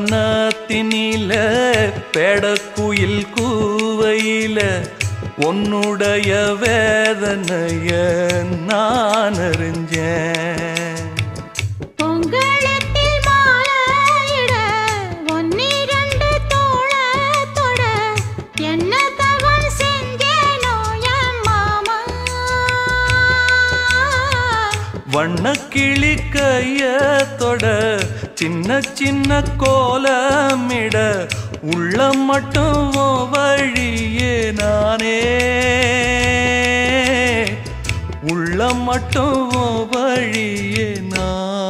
புன்னவனத்தினில பேடக்குயில் கூவையில உன்னுடைய வேதனைய நான் அறிஞ்சேன். வண்ணக்கிளி கையத்தொட சின்ன சின்ன கோலமிட உள்ள மட்டும் வழியே நானே உள்ள மட்டும் வழியே நான்